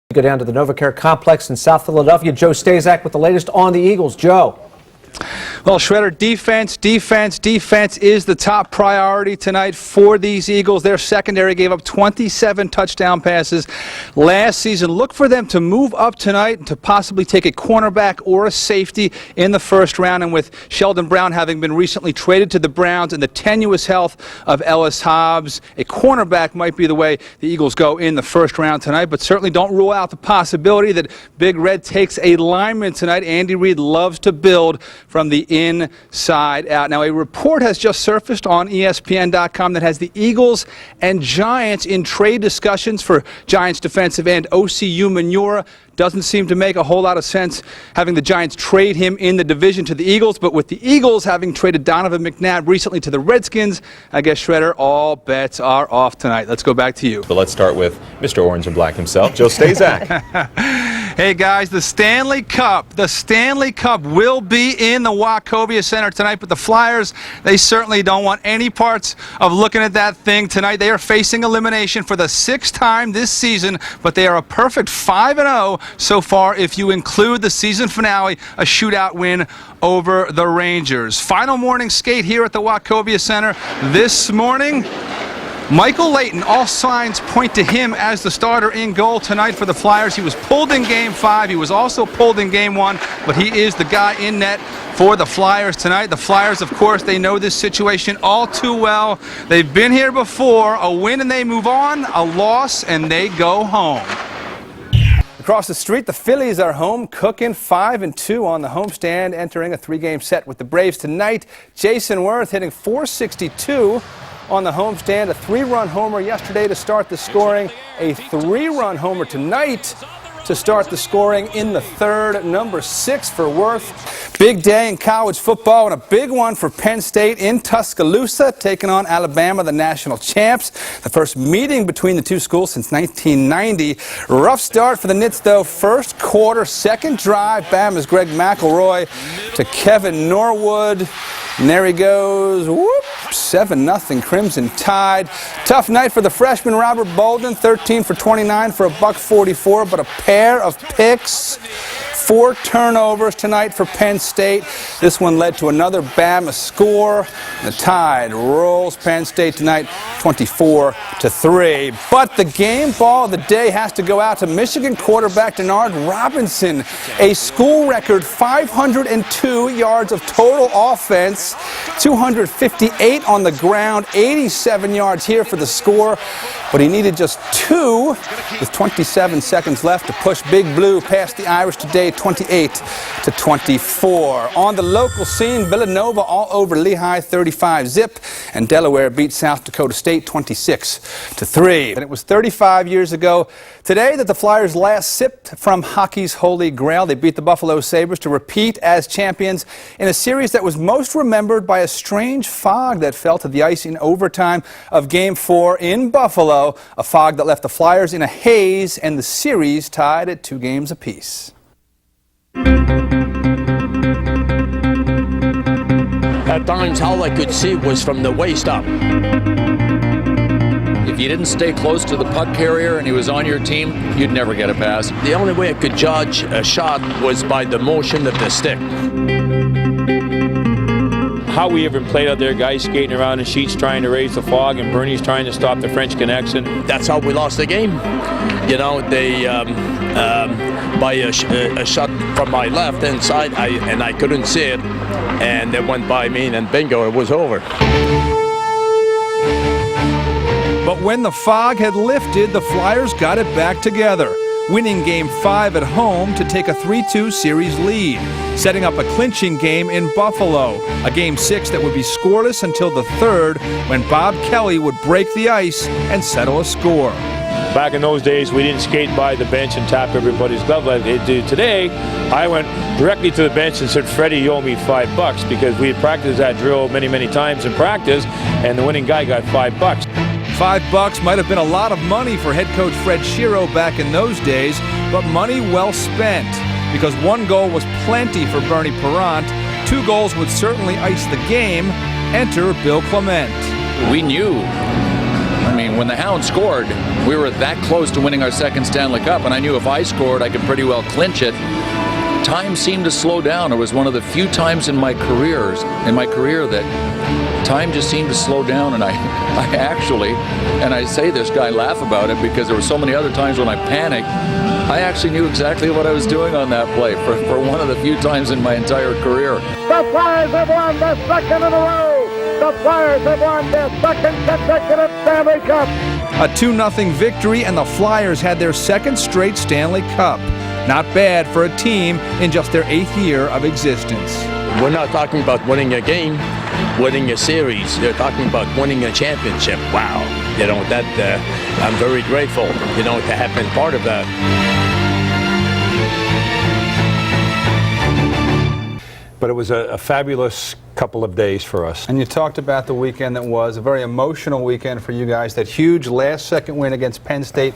We go down to the NovaCare complex in South Philadelphia. Joe Staszak with the latest on the Eagles. Joe. Well, Shredder, defense is the top priority tonight for these Eagles. Their secondary gave up 27 touchdown passes last season. Look for them to move up tonight to possibly take a cornerback or a safety in the first round. And with Sheldon Brown having been recently traded to the Browns and the tenuous health of Ellis Hobbs, a cornerback might be the way the Eagles go in the first round tonight. But certainly don't rule out the possibility that Big Red takes a lineman tonight. Andy Reid loves to build from the inside out. Now, a report has just surfaced on ESPN.com that has the Eagles and Giants in trade discussions for Giants defensive end O.C.U. Manura. Doesn't seem to make a whole lot of sense having the Giants trade him in the division to the Eagles, but with the Eagles having traded Donovan McNabb recently to the Redskins, I guess, Shredder, all bets are off tonight. Let's go back to you. But let's start with Mr. Orange and Black himself, Joe Staszak. Hey guys, the Stanley Cup will be in the Wachovia Center tonight, but the Flyers, they certainly don't want any parts of looking at that thing tonight. They are facing elimination for the 6th time this season, but they are a perfect 5-0 so far if you include the season finale, a shootout win over the Rangers. Final morning skate here at the Wachovia Center this morning. Michael Layton, all signs point to him as the starter in goal tonight for the Flyers. He was pulled in Game 5. He was also pulled in Game 1, but he is the guy in net for the Flyers tonight. The Flyers, of course, they know this situation all too well. They've been here before. A win and they move on, a loss and they go home. Across the street, the Phillies are home, cooking 5-2 on the homestand, entering a 3-game set with the Braves tonight. Jason Worth hitting .462 on the homestand, a 3-run homer yesterday to start the scoring, a 3-run homer tonight to start the scoring in the third, number 6 for Worth. Big day in college football and a big one for Penn State in Tuscaloosa, taking on Alabama, the national champs. The first meeting between the two schools since 1990. Rough start for the Knits, though. First quarter, second drive. Bama's Greg McElroy to Kevin Norwood. And there he goes. Whoop. 7-0 Crimson Tide. Tough night for the freshman Robert Bolden. 13 for 29 for $144, but a pair of picks. 4 turnovers tonight for Penn State. This one led to another Bama score. The Tide rolls Penn State tonight 24-3. But the game ball of the day has to go out to Michigan quarterback Denard Robinson. A school record 502 yards of total offense, 258 on the ground, 87 yards here for the score. But he needed just 2 with 27 seconds left to push Big Blue past the Irish today, 28-24. On the local scene, Villanova all over Lehigh, 35-zip, and Delaware beat South Dakota State 26-3. And it was 35 years ago today that the Flyers last sipped from hockey's holy grail. They beat the Buffalo Sabres to repeat as champions in a series that was most remembered by a strange fog that fell to the ice in overtime of Game 4 in Buffalo, a fog that left the Flyers in a haze and the series tied at 2 games apiece. At times, all I could see was from the waist up. If you didn't stay close to the puck carrier and he was on your team, you'd never get a pass. The only way I could judge a shot was by the motion of the stick. How we ever played out there, guys skating around in sheets trying to raise the fog, and Bernie's trying to stop the French Connection. That's how we lost the game. You know, they by a shot from my left hand side, I couldn't see it, and it went by me, and bingo, it was over. But when the fog had lifted, the Flyers got it back together, winning Game 5 at home to take a 3-2 series lead, setting up a clinching game in Buffalo, a Game 6 that would be scoreless until the third, when Bob Kelly would break the ice and settle a score. Back in those days, we didn't skate by the bench and tap everybody's glove like they do today. I went directly to the bench and said, Freddie, you owe me $5, because we had practiced that drill many, many times in practice, and the winning guy got $5. $5 might have been a lot of money for head coach Fred Shiro back in those days, but money well spent, because 1 goal was plenty for Bernie Parent. 2 goals would certainly ice the game. Enter Bill Clement. We knew I mean, when the Hounds scored, we were that close to winning our second Stanley Cup, and I knew if I scored, I could pretty well clinch it. Time seemed to slow down. It was one of the few times in my career that time just seemed to slow down, and I actually, and I say this, I laugh about it because there were so many other times when I panicked. I actually knew exactly what I was doing on that play for one of the few times in my entire career. The Flyers have won their second in a row. The Flyers have won their second consecutive Stanley Cup. A 2-0 victory, and the Flyers had their second straight Stanley Cup. Not bad for a team in just their 8th year of existence. We're not talking about winning a game, winning a series. They're talking about winning a championship. Wow. You know, that I'm very grateful, you know, to have been part of that. But it was a fabulous couple of days for us. And you talked about the weekend that was a very emotional weekend for you guys. That huge last-second win against Penn State,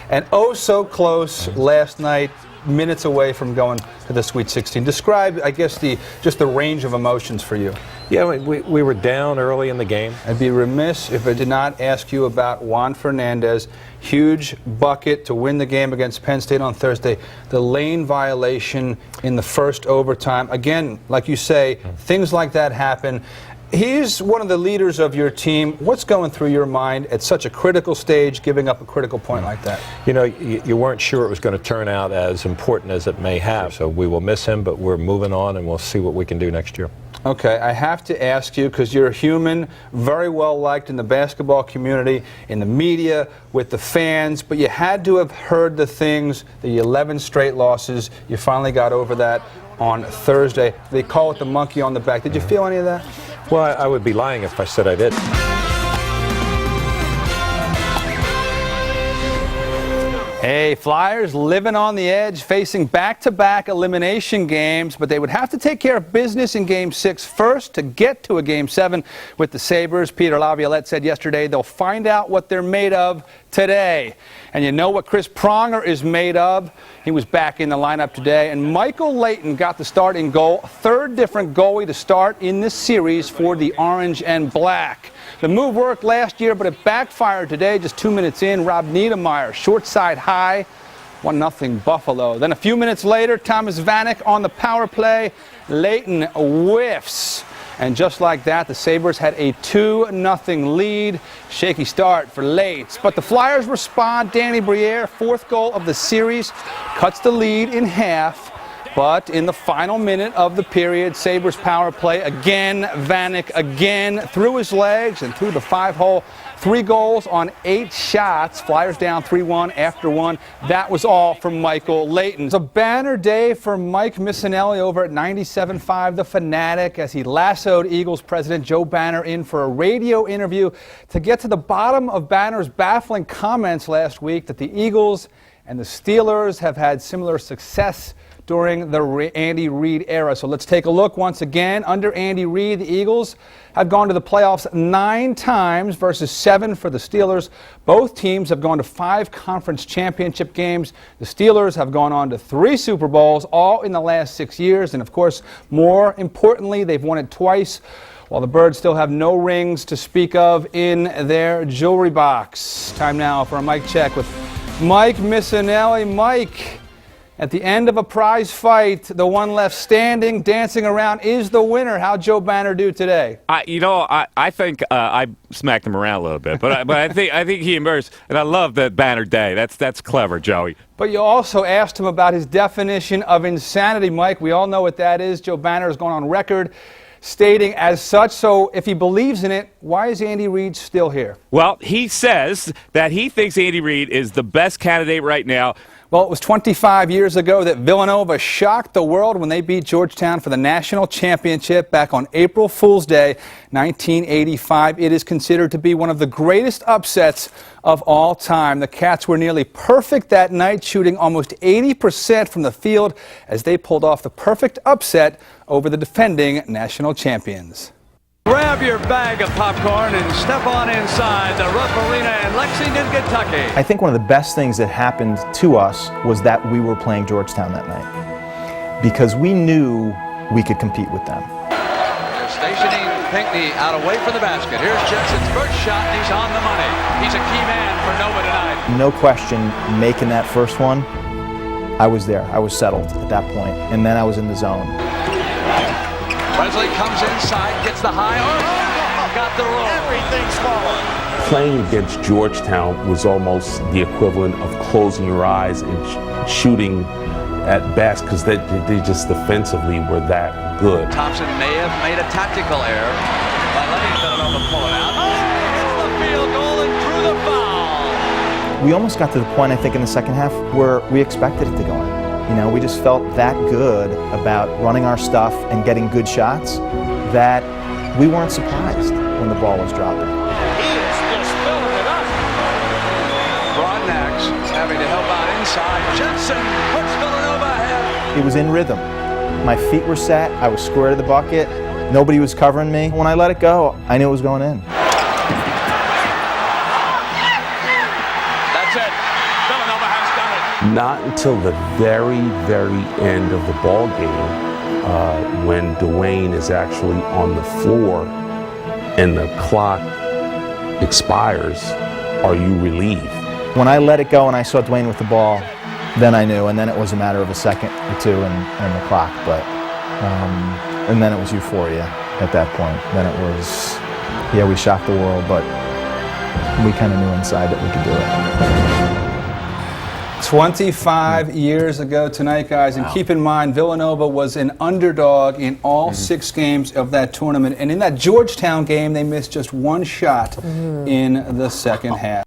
and oh so close last night, minutes away from going to the Sweet 16. Describe, I guess, just the range of emotions for you. Yeah, we were down early in the game. I'd be remiss if I did not ask you about Juan Fernandez. Huge bucket to win the game against Penn State on Thursday. The lane violation in the first overtime. Again, like you say, things like that happen. He's one of the leaders of your team. What's going through your mind at such a critical stage, giving up a critical point like that? You know, you weren't sure it was going to turn out as important as it may have. So we will miss him, but we're moving on, and we'll see what we can do next year. Okay, I have to ask you, because you're a human, very well liked in the basketball community, in the media, with the fans, but you had to have heard the things, the 11 straight losses. You finally got over that on Thursday. They call it the monkey on the back. Did you feel any of that? Well, I would be lying if I said I didn't. Hey, Flyers living on the edge, facing back-to-back elimination games, but they would have to take care of business in Game 6 first to get to a Game 7 with the Sabres. Peter Laviolette said yesterday they'll find out what they're made of today. And you know what Chris Pronger is made of? He was back in the lineup today, and Michael Leighton got the start in goal. Third different goalie to start in this series for the Orange and Black. The move worked last year, but it backfired today. Just 2 minutes in, Rob Niedermeyer, short side high, 1-0 Buffalo. Then a few minutes later, Thomas Vanek on the power play. Leighton whiffs. And just like that, the Sabres had a 2-0 lead. Shaky start for Leighton. But the Flyers respond. Danny Briere, fourth goal of the series, cuts the lead in half. But in the final minute of the period, Sabres power play again. Vanek again through his legs and through the 5-hole. 3 goals on 8 shots. Flyers down 3-1 after 1. That was all from Michael Leighton. It's a banner day for Mike Missanelli over at 97.5 The Fanatic as he lassoed Eagles president Joe Banner in for a radio interview to get to the bottom of Banner's baffling comments last week that the Eagles and the Steelers have had similar success during the Andy Reid era. So let's take a look once again. Under Andy Reid, the Eagles have gone to the playoffs 9 times versus 7 for the Steelers. Both teams have gone to 5 conference championship games. The Steelers have gone on to 3 Super Bowls, all in the last 6 years. And of course, more importantly, they've won it twice, while the Birds still have no rings to speak of in their jewelry box. Time now for a mic check with Mike Missanelli. Mike, at the end of a prize fight, the one left standing, dancing around, is the winner. How'd Joe Banner do today? I think I smacked him around a little bit, but I think he emerged, and I love the Banner Day. That's clever, Joey. But you also asked him about his definition of insanity, Mike. We all know what that is. Joe Banner has gone on record stating as such. So if he believes in it, why is Andy Reid still here? Well, he says that he thinks Andy Reid is the best candidate right now. Well, it was 25 years ago that Villanova shocked the world when they beat Georgetown for the national championship back on April Fool's Day, 1985. It is considered to be one of the greatest upsets of all time. The Cats were nearly perfect that night, shooting almost 80% from the field as they pulled off the perfect upset over the defending national champions. Grab your bag of popcorn and step on inside the Rupp Arena in Lexington, Kentucky. I think one of the best things that happened to us was that we were playing Georgetown that night, because we knew we could compete with them. stationing Pinckney out away from the basket. Here's Jenson's first shot, and he's on the money. He's a key man for Nova tonight. No question, making that first one, I was there. I was settled at that point, and then I was in the zone. Presley comes inside, gets the high, got the roll. Everything's falling. Playing against Georgetown was almost the equivalent of closing your eyes and shooting at best, because they just defensively were that good. Thompson may have made a tactical error by letting Villanova pull it out. Oh, the field goal and drew the foul. We almost got to the point, I think, in the second half where we expected it to go in. You know, we just felt that good about running our stuff and getting good shots that we weren't surprised when the ball was dropping. He is just filling it up. Broadnax having to help out inside. Jensen puts Villanova ahead. It was in rhythm. My feet were set. I was square to the bucket. Nobody was covering me. When I let it go, I knew it was going in. That's it. Villanova has done it. Not until the very, very end of the ball game, when Dwayne is actually on the floor and the clock expires, are you relieved. When I let it go and I saw Dwayne with the ball, then I knew, and then it was a matter of a second or two and the clock. But and then it was euphoria at that point. Then it was, yeah, we shocked the world, but we kind of knew inside that we could do it. 25 years ago tonight, guys, and keep in mind, Villanova was an underdog in all 6 games of that tournament, and in that Georgetown game, they missed just one shot in the second half.